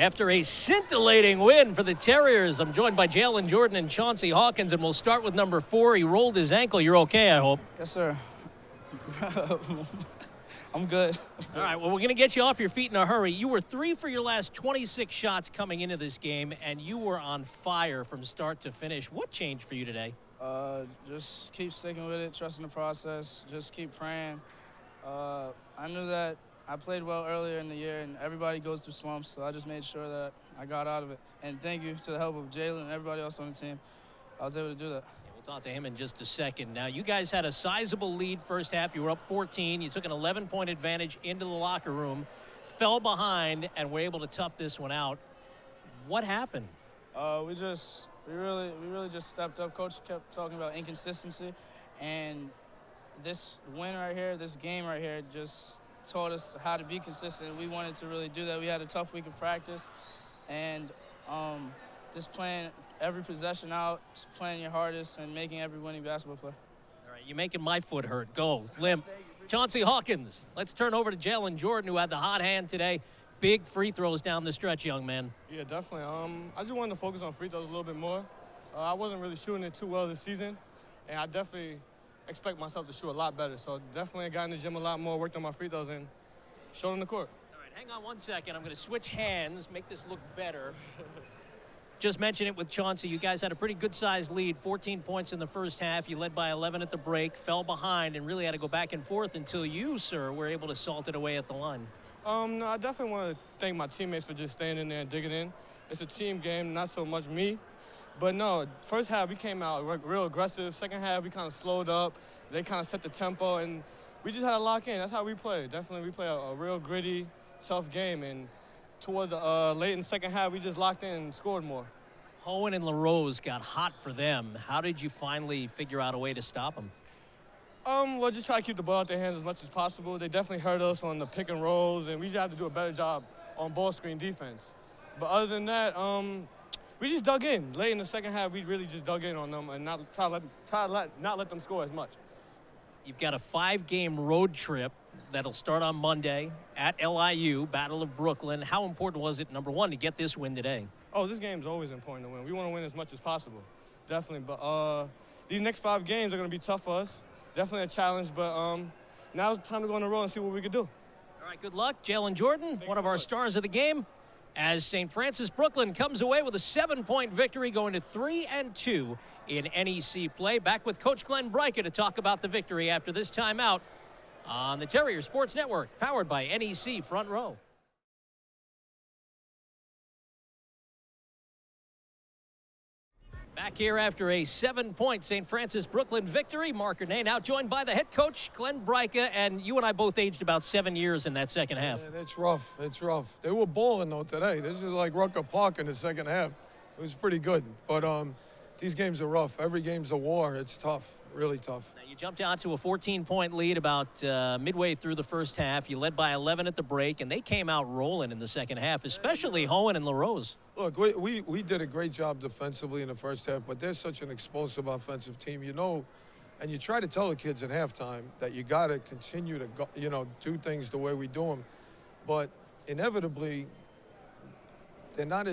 After a scintillating win for the Terriers, I'm joined by Jalen, Jordan, and Chauncey Hawkins, and we'll start with number 4. He rolled his ankle. You're okay, I hope. Yes, sir. I'm good. All right, well, we're going to get you off your feet in a hurry. You were 3 for your last 26 shots coming into this game, and you were on fire from start to finish. What changed for you today? Just keep sticking with it, trusting the process, just keep praying. I knew that I played well earlier in the year, and everybody goes through slumps, so I just made sure that I got out of it. And thank you to the help of Jalen and everybody else on the team. I was able to do that. Yeah, we'll talk to him in just a second. Now, you guys had a sizable lead first half. You were up 14. You took an 11-point advantage into the locker room, fell behind, and were able to tough this one out. What happened? We really just stepped up. Coach kept talking about inconsistency, and this win right here, this game right here, just taught us how to be consistent. We wanted to really do that. We had a tough week of practice, and just playing every possession out, just playing your hardest, and making every winning basketball play. All right, you're making my foot hurt. Go, limp. Chauncey Hawkins. Let's turn over to Jalen Jordan, who had the hot hand today. Big free throws down the stretch, young man. Yeah, definitely. I just wanted to focus on free throws a little bit more. I wasn't really shooting it too well this season, and I definitely expect myself to shoot a lot better. So definitely I got in the gym a lot more, worked on my free throws, and showed on the court. All right, hang on one second. I'm going to switch hands, make this look better. Just mention it with Chauncey. You guys had a pretty good-sized lead, 14 points in the first half. You led by 11 at the break, fell behind, and really had to go back and forth until you, sir, were able to salt it away at the line. No, I definitely want to thank my teammates for just staying in there and digging in. It's a team game, not so much me. But no, first half we came out real aggressive. Second half we kind of slowed up. They kind of set the tempo, and we just had to lock in. That's how we play. Definitely we play a real gritty, tough game. And towards late in the second half, we just locked in and scored more. Owen and LaRose got hot for them. How did you finally figure out a way to stop them? Well, just try to keep the ball out their hands as much as possible. They definitely hurt us on the pick and rolls, and we just have to do a better job on ball screen defense. But other than that, we just dug in. Late in the second half, we really just dug in on them and not let them score as much. You've got a 5-game road trip that'll start on Monday at LIU, Battle of Brooklyn. How important was it, number one, to get this win today? Oh, this game's always important to win. We want to win as much as possible, definitely. But these next 5 games are going to be tough for us. Definitely a challenge, but now it's time to go on the road and see what we can do. All right, good luck. Jalen Jordan, one of our stars of the game, as St. Francis Brooklyn comes away with a 7-point victory, going to 3-2 in NEC play. Back with Coach Glenn Braica to talk about the victory after this timeout on the Terrier Sports Network, powered by NEC Front Row. Back here after a 7-point St. Francis Brooklyn victory, Marc Ernay now joined by the head coach, Glenn Braica, and you and I both aged about 7 years in that second half. Yeah, it's rough. It's rough. They were balling, though, today. This is like Rucker Park in the second half. It was pretty good. But these games are rough. Every game's a war. It's tough, really tough. Now you jumped out to a 14-point lead about midway through the first half. You led by 11 at the break, and they came out rolling in the second half, especially Owen and LaRose. Look, we did a great job defensively in the first half, but they're such an explosive offensive team, you know, and you try to tell the kids at halftime that you got to continue to, do things the way we do them. But inevitably, they're not,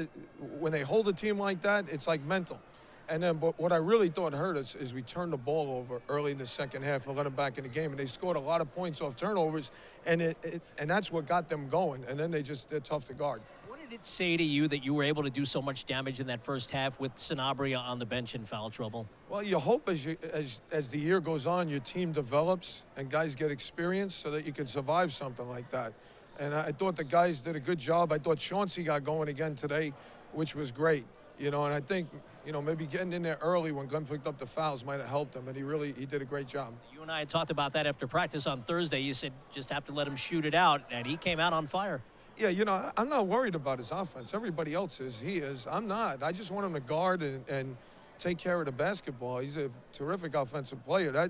when they hold a team like that, it's like mental. And then, but what I really thought hurt us is we turned the ball over early in the second half and let them back in the game, and they scored a lot of points off turnovers, and and that's what got them going. And then they're tough to guard. What did it say to you that you were able to do so much damage in that first half with Sanabria on the bench in foul trouble? Well, you hope as the year goes on, your team develops and guys get experience so that you can survive something like that. And I thought the guys did a good job. I thought Chauncey got going again today, which was great. And I think, maybe getting in there early when Glenn picked up the fouls might have helped him, and he did a great job. You and I had talked about that after practice on Thursday. You said just have to let him shoot it out, and he came out on fire. Yeah, I'm not worried about his offense. Everybody else is. He is. I'm not. I just want him to guard and take care of the basketball. He's a terrific offensive player.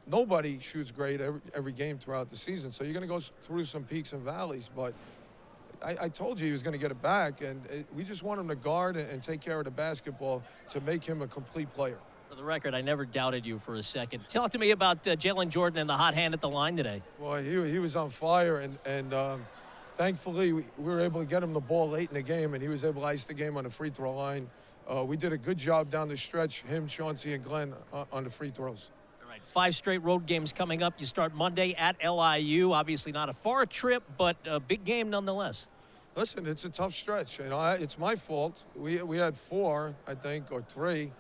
Nobody shoots great every game throughout the season, so you're going to go through some peaks and valleys, but I told you he was going to get it back, and we just want him to guard and take care of the basketball to make him a complete player. For the record, I never doubted you for a second. Talk to me about Jalen Jordan and the hot hand at the line today. Well, he was on fire, and thankfully, we were able to get him the ball late in the game, and he was able to ice the game on the free throw line. We did a good job down the stretch, him, Chauncey, and Glenn on the free throws. All right, 5 straight road games coming up. You start Monday at LIU. Obviously not a far trip, but a big game nonetheless. Listen, it's a tough stretch. You know, it's my fault. We had 4, I think, or 3,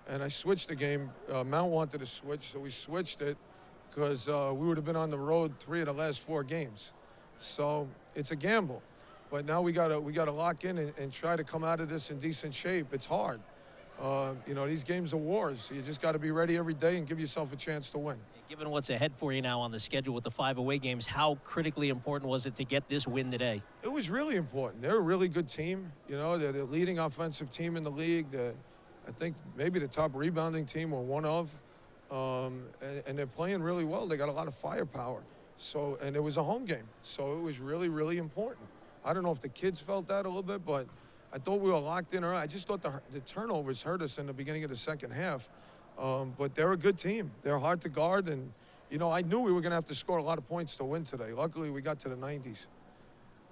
and I switched the game. Mount wanted to switch, so we switched it because we would have been on the road 3 of the last 4 games. So it's a gamble. But now we gotta lock in and try to come out of this in decent shape. It's hard. You know, these games are wars. You just got to be ready every day and give yourself a chance to win. Given what's ahead for you now on the schedule with the 5 away games, how critically important was it to get this win today? It was really important. They're a really good team. You know, they're the leading offensive team in the league. I think maybe the top rebounding team or one of. And they're playing really well. They got a lot of firepower. So, and it was a home game. So it was really, really important. I don't know if the kids felt that a little bit, but I thought we were locked in. I just thought the turnovers hurt us in the beginning of the second half. But they're a good team. They're hard to guard. And, you know, I knew we were going to have to score a lot of points to win today. Luckily, we got to the 90s.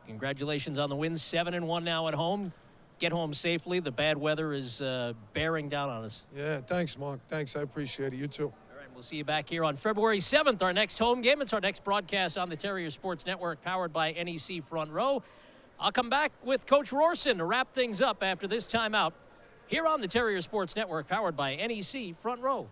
Congratulations on the win. 7-1 now at home. Get home safely. The bad weather is bearing down on us. Yeah, thanks, Mark. Thanks. I appreciate it. You too. All right, we'll see you back here on February 7th, our next home game. It's our next broadcast on the Terrier Sports Network, powered by NEC Front Row. I'll come back with Coach Rorson to wrap things up after this timeout here on the Terrier Sports Network, powered by NEC Front Row.